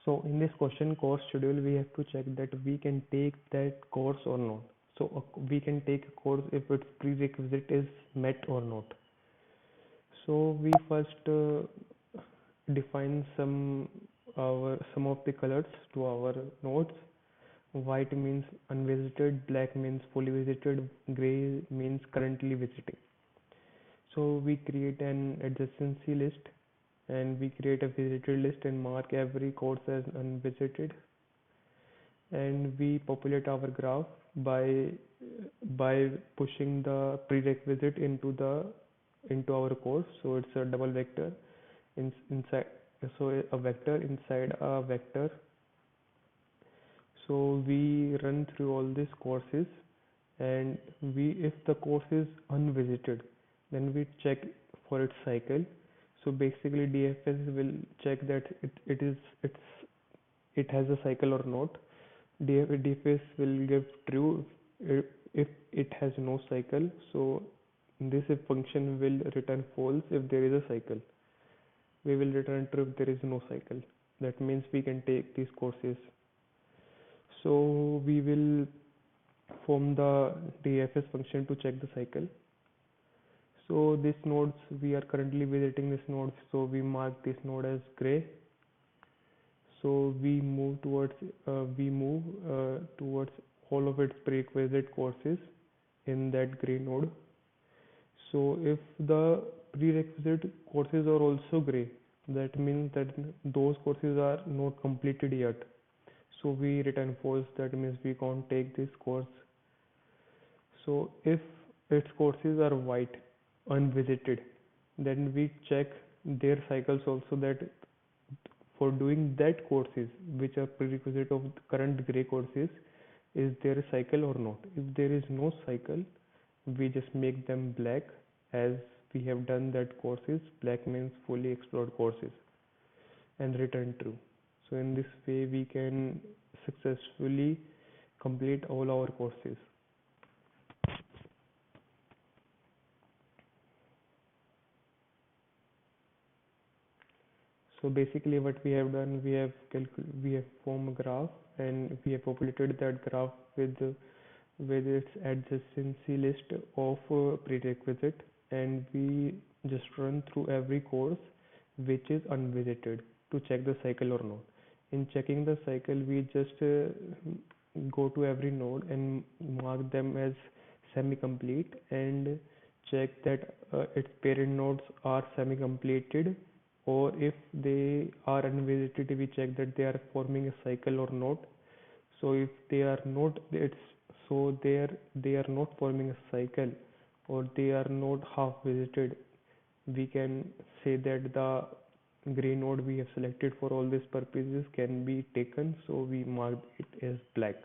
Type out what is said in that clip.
So in this question course schedule, we have to check that we can take that course or not. So we can take a course if its prerequisite is met or not. So we first define some of the colors to our nodes. White means unvisited, black means fully visited, gray means currently visiting. So we create an adjacency list and we create a visited list and mark every course as unvisited, and we populate our graph by pushing the prerequisite into our course. So it's a double vector inside, so a vector inside a vector. So we run through all these courses, and we if the course is unvisited, then we check for its cycle. So basically DFS will check that it has a cycle or not. DFS will give true if it has no cycle. So this if function will return false if there is a cycle. We will return true if there is no cycle. That means we can take these courses. So we will form the DFS function to check the cycle. So this nodes, we are currently visiting this node, so we mark this node as gray. So we move towards all of its prerequisite courses in that gray node. So if the prerequisite courses are also gray, that means that those courses are not completed yet. So we return false, that means we can't take this course. So if its courses are white, unvisited, then we check their cycles also, that for doing that courses which are prerequisite of the current gray courses, is there a cycle or not. If there is no cycle, we just make them black, as we have done that courses. Black means fully explored courses, and return true. So in this way we can successfully complete all our courses. So basically what we have done, we have formed a graph, and we have populated that graph with its adjacency list of prerequisite, and we just run through every course which is unvisited to check the cycle or not. In checking the cycle, we just go to every node and mark them as semi-complete, and check that its parent nodes are semi-completed, or if they are unvisited, we check that they are forming a cycle or not. So if they are not, they are not forming a cycle, or they are not half visited, we can say that the gray node we have selected for all these purposes can be taken, so we mark it as black.